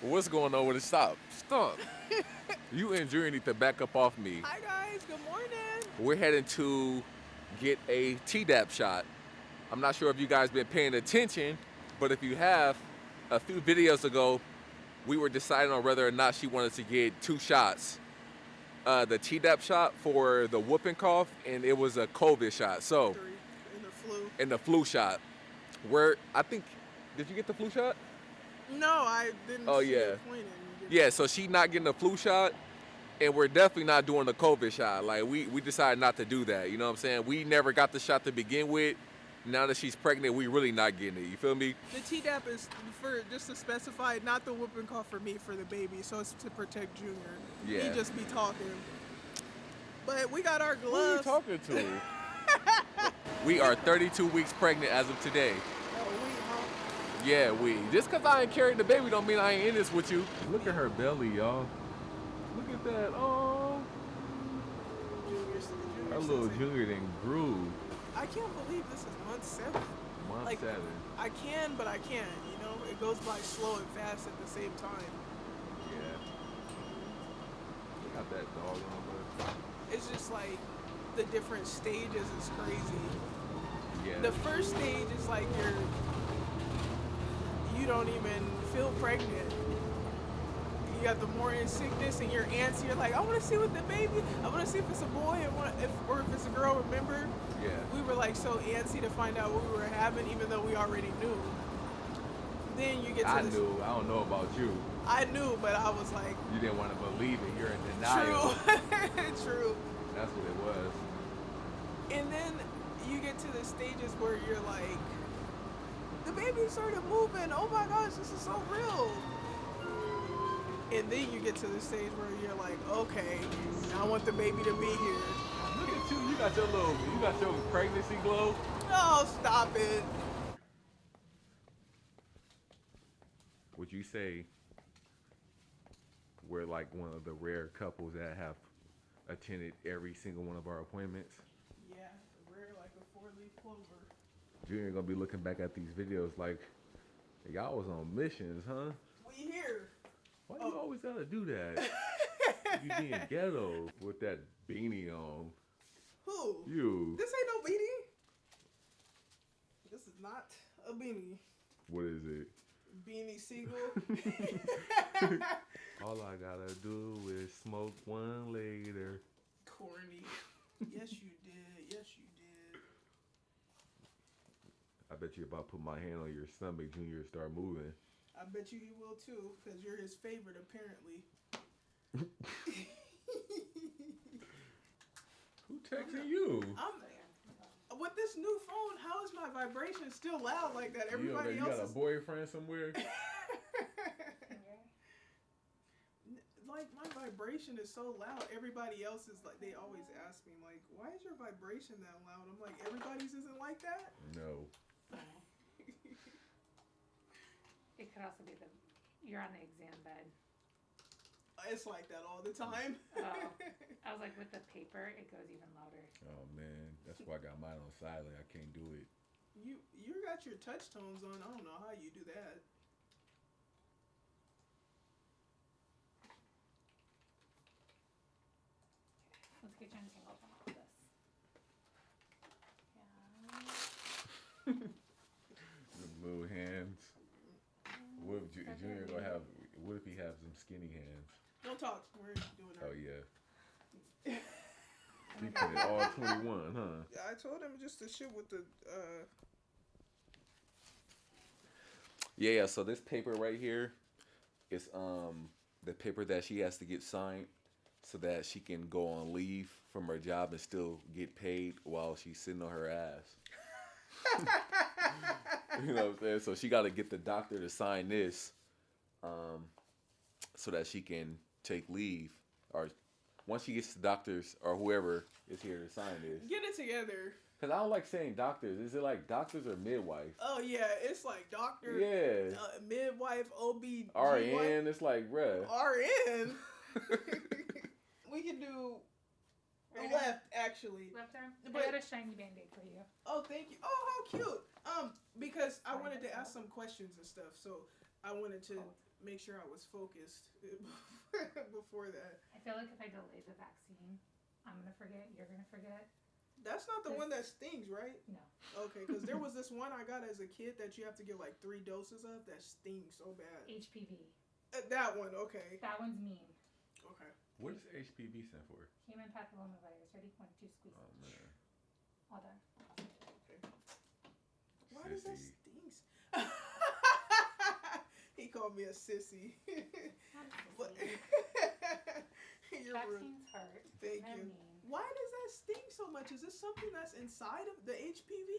What's going on with it? Stop. You and Junior need to back up off me. Hi guys, good morning. We're heading to get a tdap shot. I'm not sure if you guys been paying attention, but if you have, a few videos ago, we were deciding on whether or not she wanted to get 2 shots. The tdap shot for the whooping cough, and it was a COVID shot. So, 3 in the flu. and the flu shot. Where I think, did you get the flu shot? No, I didn't Oh see yeah. a point in getting Yeah, so she not getting the flu shot, and we're definitely not doing the COVID shot. Like we decided not to do that. You know what I'm saying? We never got the shot to begin with. Now that she's pregnant, we really not getting it. You feel me? The tdap is for, just to specify, not the whooping cough for me, for the baby, so it's to protect Junior. Yeah. He just be talking. But we got our Who are you gloves. talking to? We are 32 weeks pregnant as of today. Oh, Yeah, we. Just because I ain't carried the baby don't mean I ain't in this with you. Look at her belly, y'all. Look at that. Oh. Her little Junior then grew. I can't believe this is month 7. Month 7. I can, but I can't. You know, it goes by slow and fast at the same time. Yeah. Got that dog on her. It's just like the different stages is crazy. Yeah. The first stage is like you don't even feel pregnant. You got the morning sickness and you're antsy. You're like, I want to see what the baby. I want to see if it's a boy or if it's a girl. Remember? Yeah. We were like so antsy to find out what we were having, even though we already knew. Then you get to I knew. I don't know about you. I knew, but I was like, You didn't want to believe it. You're in denial. True. That's what it was. And then you get to the stages where you're like, the baby started moving. Oh my gosh, this is so real. And then you get to the stage where you're like, okay, I want the baby to be here. Look at you. You got your pregnancy glow. Oh, stop it. Would you say we're like one of the rare couples that have attended every single one of our appointments? Yeah, rare like a 4-leaf clover. Junior gonna be looking back at these videos like, y'all was on missions, huh? We here. Why you always gotta do that? You being ghetto with that beanie on. Who? You. This ain't no beanie. This is not a beanie. What is it? Beanie Seagull. All I gotta do is smoke one later. Corny. Yes, you did. Yes, you did. I bet you if I put my hand on your stomach, Junior start moving. I bet you he will too, because you're his favorite, apparently. Who texting you? With this new phone, how is my vibration still loud like that? Everybody you else got a is boyfriend somewhere? like, my vibration is so loud. Everybody else is like, they always ask me like, why is your vibration that loud? I'm like, everybody's isn't like that? No. It could also be you're on the exam bed. It's like that all the time. Oh, I was like, with the paper, it goes even louder. Oh man, that's why I got mine on silent. I can't do it. You got your touch tones on. I don't know how you do that. Let's get you untangled from all of this. Yeah. The little hands. What if Junior gonna have? What if he has some skinny hands? Don't talk. We're doing that. Oh yeah. He put it all 21, huh? Yeah, I told him just to shoot with the. Yeah. So this paper right here is the paper that she has to get signed so that she can go on leave from her job and still get paid while she's sitting on her ass. You know what I'm saying? So she got to get the doctor to sign this, so that she can take leave, or once she gets the doctors or whoever is here to sign this. Get it together. Cause I don't like saying doctors. Is it like doctors or midwife? Oh yeah, it's like doctor. Yeah. Midwife, OB, RN. It's like, bruh. RN. We can do left, actually. Left arm? But- I got a shiny Band-Aid for you. Oh, thank you. Oh, how cute. Because I wanted to ask some questions and stuff, so I wanted to make sure I was focused before that. I feel like if I delay the vaccine, I'm gonna forget. You're gonna forget. That's not the one that stings, right? No. Okay, because there was this one I got as a kid that you have to get like 3 doses of that stings so bad. HPV. That one, okay. That one's mean. Okay. What does HPV stand for? Human papillomavirus. Ready? 1, 2, squeeze. Oh man. All done. Okay. Why does that Sissy. stings? He called me a sissy. Not sissy. You're rude. Vaccines hurt. Thank They're you. mean. Why does that sting so much? Is this something that's inside of the HPV?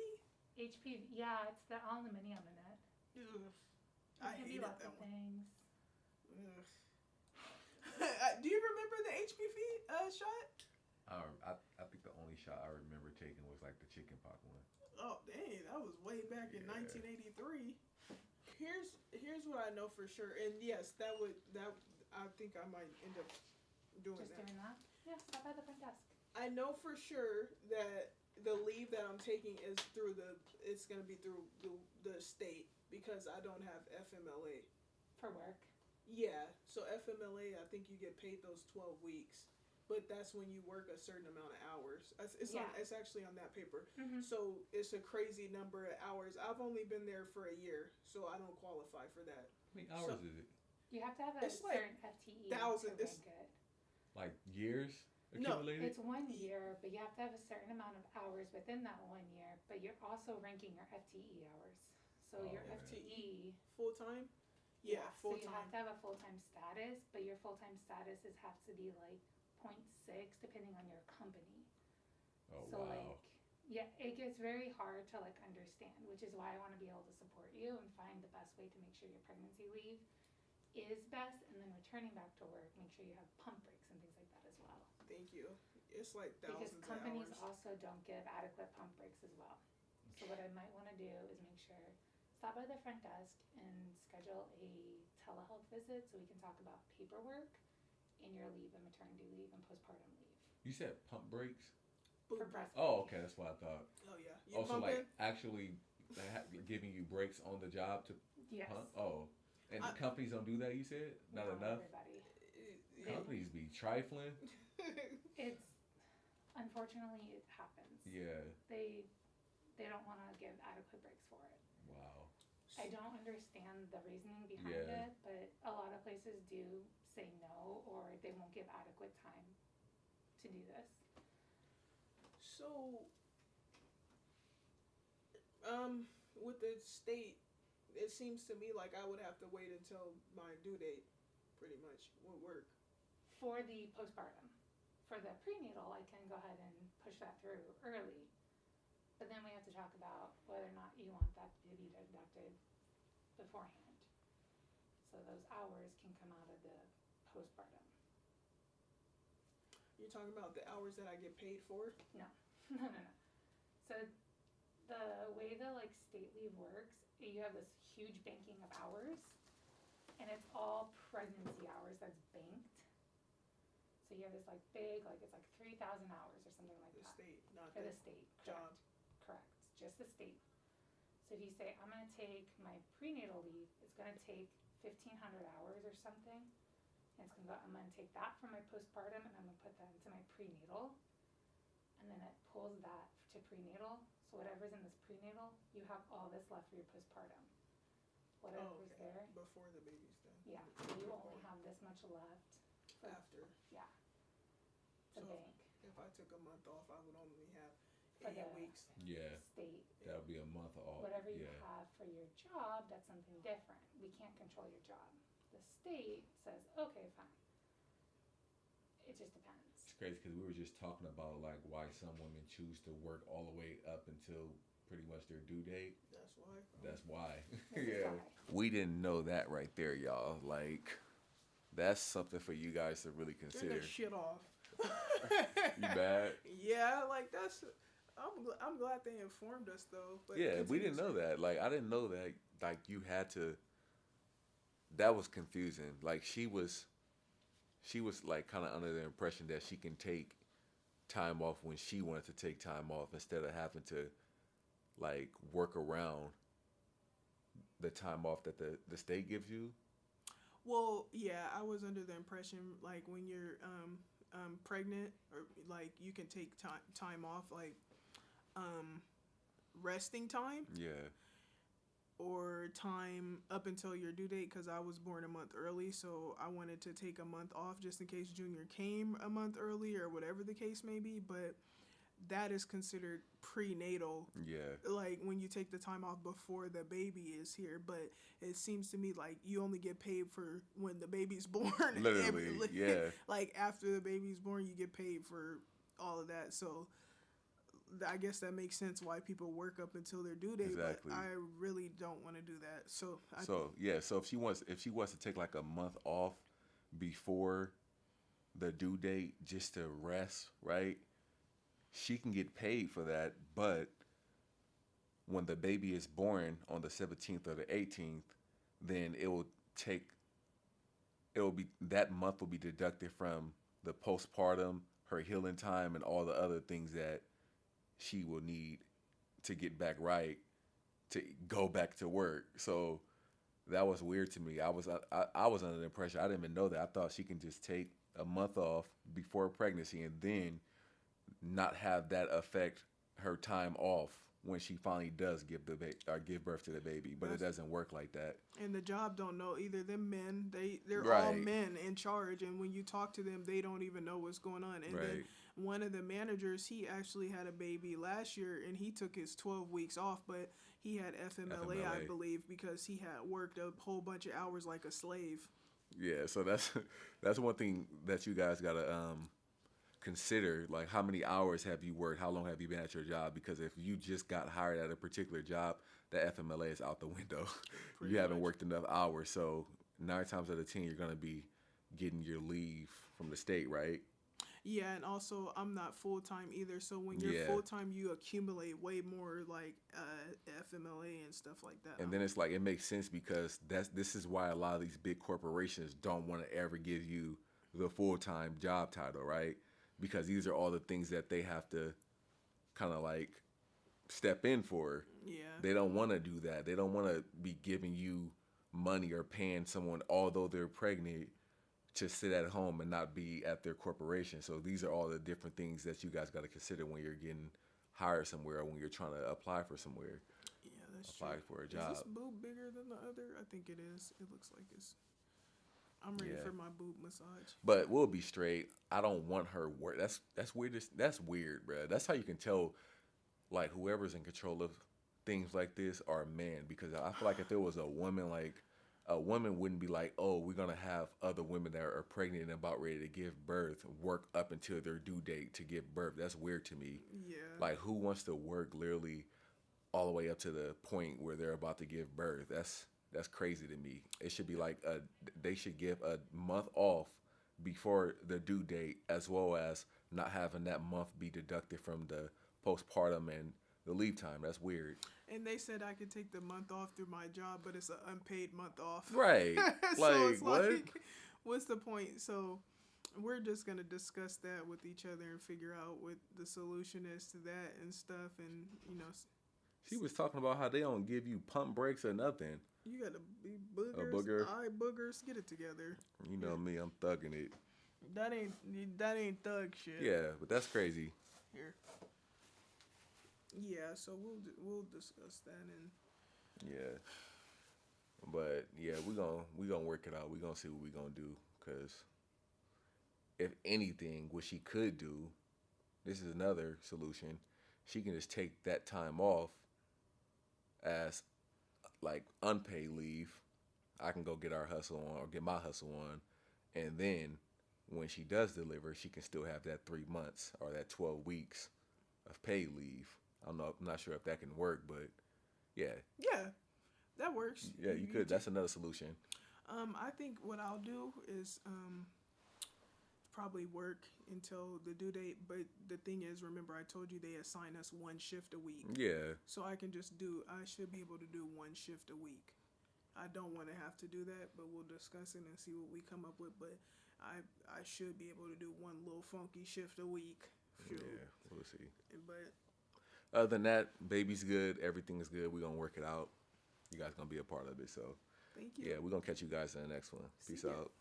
HPV. Yeah, it's the aluminum in it. Ugh. It I can be hated lots that of one. things. Do you remember the HPV shot? I think the only shot I remember taking was like the chickenpox one. Oh dang, that was way back in 1983. Here's what I know for sure, and yes, that I think I might end up doing Just that. doing that? Yeah, stop by the front desk. I know for sure that the leave that I'm taking is it's gonna be through the state because I don't have FMLA. For work. Yeah, so FMLA, I think you get paid those 12 weeks, but that's when you work a certain amount of hours. It's actually on that paper. Mm-hmm. So it's a crazy number of hours. I've only been there for a year, so I don't qualify for that. How many hours is it? You have to have a It's like certain FTE thousand- to it's- rank it. Like years No, accumulated? It's 1 year, but you have to have a certain amount of hours within that 1 year, but you're also ranking your FTE hours. So Oh, your yeah. FTE, Full time? Yeah, full so you have time. to have a full-time status, but your full-time status has to be like 0.6 depending on your company. Oh So wow. like, yeah, it gets very hard to like understand, which is why I want to be able to support you and find the best way to make sure your pregnancy leave is best, and then returning back to work, make sure you have pump breaks and things like that as well. Thank you. It's like Because thousands of companies hours. also don't give adequate pump breaks as well. So what I might want to do is make sure, stop by the front desk and schedule a telehealth visit so we can talk about paperwork in your leave and maternity leave and postpartum leave. You said pump breaks? For Boob- breastfeeding. Oh, okay, that's what I thought. Oh yeah. You Also, pumping? like actually giving you breaks on the job to Yes. pump. Oh, and the I- companies don't do that. You said not enough. Everybody. Companies be trifling. It's, unfortunately, it happens. Yeah. They don't want to give adequate breaks for it. Wow. I don't understand the reasoning behind Yeah. it, but a lot of places do say no, or they won't give adequate time to do this. So, with the state, it seems to me like I would have to wait until my due date, pretty much, would work. For the postpartum. For the prenatal, I can go ahead and push that through early. But then we have to talk about whether or not you want that to be deducted beforehand. So those hours can come out of the postpartum. You're talking about the hours that I get paid for? No. No. So the way the like state leave works, you have this huge banking of hours, and it's all pregnancy hours that's banked. So you have this like big, like it's like 3,000 hours or something like The that. state, not For the the state, job. correct, just the state. So if you say, I'm gonna take my prenatal leave, it's gonna take 1,500 hours or something. And it's gonna go, I'm gonna take that from my postpartum and I'm gonna put that into my prenatal. And then it pulls that to prenatal, so whatever's in this prenatal, you have all this left for your postpartum. Whatever's there, Before the baby's done. yeah, so you only have this much left for, After. to So bank. if I took a month off, I would only have For 8 the weeks. Yeah. State, That would be a month off. whatever you Yeah. have for your job, that's something different. We can't control your job. The state says, okay, fine. It just depends. It's crazy because we were just talking about like why some women choose to work all the way up until pretty much their due date. That's why. That's why. This is why. We didn't know that right there, y'all. Like, that's something for you guys to really Turn consider. that shit off. You bad? Yeah, like that's. I'm glad they informed us though. But Yeah, we continue. didn't know that. Like, I didn't know that. Like, you had to. That was confusing. Like, she was like kind of under the impression that she can take time off when she wanted to take time off instead of having to like work around the time off that the state gives you. Well, yeah, I was under the impression like when you're pregnant or like you can take time off, like um, resting time Yeah. or time up until your due date, because I was born a month early, so I wanted to take a month off just in case Junior came a month early or whatever the case may be. But that is considered prenatal, Yeah. like when you take the time off before the baby is here. But it seems to me like you only get paid for when the baby's born. Literally. Yeah. Like after the baby's born you get paid for all of that. So I guess that makes sense why people work up until their due date. But Exactly. I really don't want to do that. So So yeah, so if she wants to take like a month off before the due date just to rest, right? She can get paid for that, but when the baby is born on the 17th or the 18th, then take it will be that month will be deducted from the postpartum, her healing time, and all the other things that she will need to get back right to go back to work. So that was weird to me. I was under the impression, I didn't even know that. I thought she can just take a month off before pregnancy and then not have that affect her time off when she finally does give birth to the baby. But it doesn't work like that. and the job don't know either. Them men, they're all Right. men in charge, and when you talk to them they don't even know what's going on. And then Right. one of the managers, he actually had a baby last year and he took his 12 weeks off, but he had FMLA, I FMLA. believe, because he had worked a whole bunch of hours like a slave. Yeah. So that's that's one thing that you guys gotta consider, like how many hours have you worked, how long have you been at your job, because if you just got hired at a particular job, that FMLA is out the window. Pretty You haven't much. worked enough hours, so 9 times out of 10 you're going to be getting your leave from the state, right? Yeah, and also I'm not full time either. So when you're Yeah. full time, you accumulate way more like FMLA and stuff like that. And then it's like it makes sense because this is why a lot of these big corporations don't want to ever give you the full-time job title, right? Because these are all the things that they have to kind of like step in for. Yeah, They don't want to do that. They don't want to be giving you money or paying someone, although they're pregnant, to sit at home and not be at their corporation. So these are all the different things that you guys got to consider when you're getting hired somewhere or when you're trying to apply for somewhere, yeah, that's apply true. for a Is job. this boob bigger than the other? I think it is. It looks like it's. I'm ready Yeah. for my boob massage. But we'll be straight. I don't want her work. That's weird. That's weird, bro. That's how you can tell, like whoever's in control of things like this are men. Because I feel like if it was a woman, like a woman wouldn't be like, oh, we're gonna have other women that are pregnant and about ready to give birth work up until their due date to give birth. That's weird to me. Yeah. Like who wants to work literally all the way up to the point where they're about to give birth? That's crazy to me. It should be like they should give a month off before the due date, as well as not having that month be deducted from the postpartum and the leave time. That's weird. And they said I could take the month off through my job, but it's an unpaid month off. Right. So Like it's what? like, what's the point? So we're just gonna discuss that with each other and figure out what the solution is to that and stuff. And She was talking about how they don't give you pump breaks or nothing. you gotta be boogers, booger. eye boogers. Get it together. You know me, I'm thugging it. That ain't thug shit. Yeah, but that's crazy. Here. Yeah. So we'll discuss that and. Yeah. But yeah, we gonna work it out. We gonna see what we gonna do. Cause if anything, what she could do, this is another solution. She can just take that time off as like unpaid leave. I can go get our hustle on or get my hustle on, and then when she does deliver, she can still have that 3 months or that 12 weeks of paid leave. I don't know. I'm not sure if that can work, but yeah, Yeah, that works. yeah, you could. That's another solution. I think what I'll do is probably work until the due date. But the thing is, remember I told you they assign us one shift a week. Yeah, So I should be able to do one shift a week. I don't want to have to do that, but we'll discuss it and see what we come up with. But I should be able to do one little funky shift a week. Shoot. yeah, we'll see. But Other than that, baby's good. Everything's good. We're gonna work it out. You guys gonna be a part of it. So Thank you. Yeah, we're gonna catch you guys in the next one. See Peace ya. out.